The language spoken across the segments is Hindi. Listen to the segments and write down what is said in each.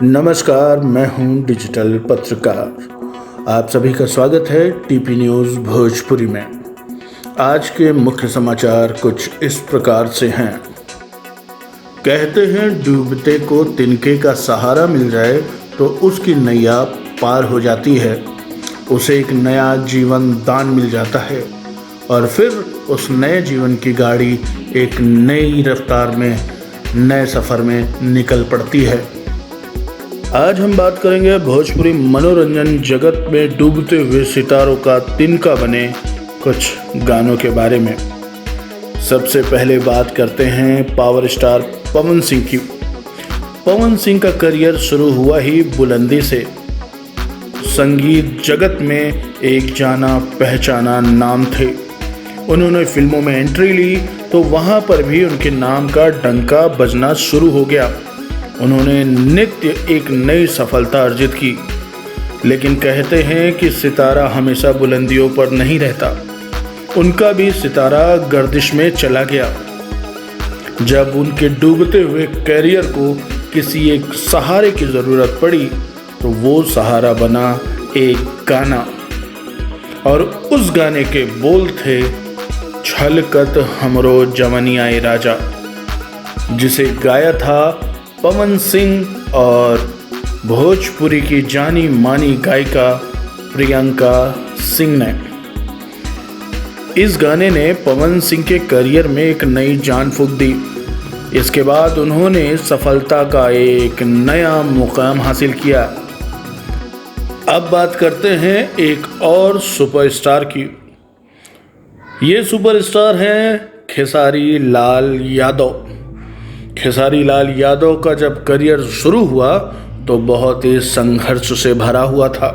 नमस्कार, मैं हूं डिजिटल पत्रकार। आप सभी का स्वागत है टीपी न्यूज़ भोजपुरी में। आज के मुख्य समाचार कुछ इस प्रकार से हैं। कहते हैं डूबते को तिनके का सहारा मिल जाए तो उसकी नैया पार हो जाती है, उसे एक नया जीवन दान मिल जाता है और फिर उस नए जीवन की गाड़ी एक नई रफ्तार में नए सफ़र में निकल पड़ती है। आज हम बात करेंगे भोजपुरी मनोरंजन जगत में डूबते हुए सितारों का तिनका बने कुछ गानों के बारे में। सबसे पहले बात करते हैं पावर स्टार पवन सिंह की। पवन सिंह का करियर शुरू हुआ ही बुलंदी से। संगीत जगत में एक जाना पहचाना नाम थे। उन्होंने फिल्मों में एंट्री ली तो वहां पर भी उनके नाम का डंका बजना शुरू हो गया। उन्होंने नित्य एक नई सफलता अर्जित की। लेकिन कहते हैं कि सितारा हमेशा बुलंदियों पर नहीं रहता, उनका भी सितारा गर्दिश में चला गया। जब उनके डूबते हुए कैरियर को किसी एक सहारे की ज़रूरत पड़ी तो वो सहारा बना एक गाना, और उस गाने के बोल थे छलकत हमरो जवनियाए राजा, जिसे गाया था पवन सिंह और भोजपुरी की जानी मानी गायिका प्रियंका सिंह ने। इस गाने ने पवन सिंह के करियर में एक नई जान फूंक दी। इसके बाद उन्होंने सफलता का एक नया मुकाम हासिल किया। अब बात करते हैं एक और सुपरस्टार की। ये सुपरस्टार हैं खेसारी लाल यादव। खेसारी लाल यादव का जब करियर शुरू हुआ तो बहुत ही संघर्ष से भरा हुआ था।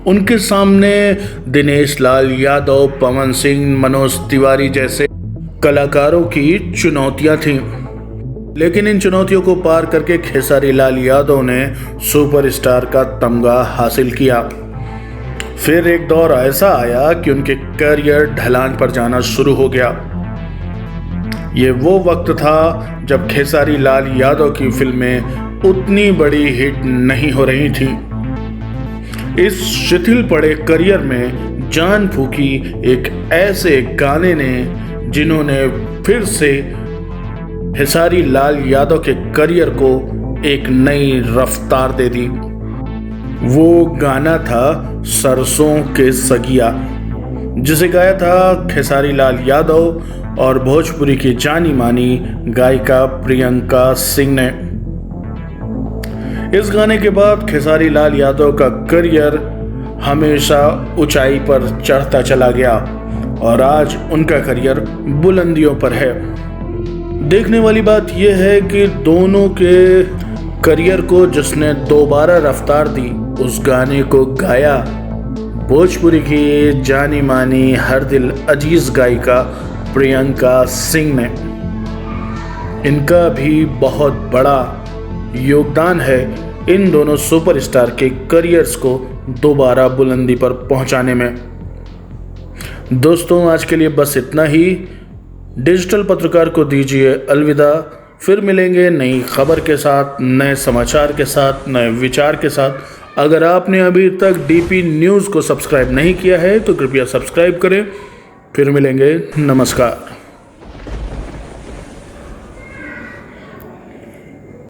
उनके सामने दिनेश लाल यादव, पवन सिंह, मनोज तिवारी जैसे कलाकारों की चुनौतियां थीं। लेकिन इन चुनौतियों को पार करके खेसारी लाल यादव ने सुपरस्टार का तमगा हासिल किया। फिर एक दौर ऐसा आया कि उनके करियर ढलान पर जाना शुरू हो गया। ये वो वक्त था जब खेसारी लाल यादव की फिल्में उतनी बड़ी हिट नहीं हो रही थी। इस शिथिल पड़े करियर में जान फूंकी एक ऐसे गाने ने जिन्होंने फिर से खेसारी लाल यादव के करियर को एक नई रफ्तार दे दी। वो गाना था सरसों के सगिया, जिसे गाया था खेसारी लाल यादव और भोजपुरी की जानी मानी गायिका प्रियंका सिंह ने। इस गाने के बाद खेसारी लाल यादव का करियर हमेशा ऊंचाई पर चढ़ता चला गया और आज उनका करियर बुलंदियों पर है। देखने वाली बात यह है कि दोनों के करियर को जिसने दोबारा रफ्तार दी, उस गाने को गाया भोजपुरी की जानी मानी हर दिल अजीज गायिका प्रियंका सिंह ने। इनका भी बहुत बड़ा योगदान है इन दोनों सुपरस्टार के करियर्स को दोबारा बुलंदी पर पहुंचाने में। दोस्तों, आज के लिए बस इतना ही। डिजिटल पत्रकार को दीजिए अलविदा। फिर मिलेंगे नई खबर के साथ, नए समाचार के साथ, नए विचार के साथ। अगर आपने अभी तक डीपी न्यूज़ को सब्सक्राइब नहीं किया है तो कृपया सब्सक्राइब करें। फिर मिलेंगे। नमस्कार।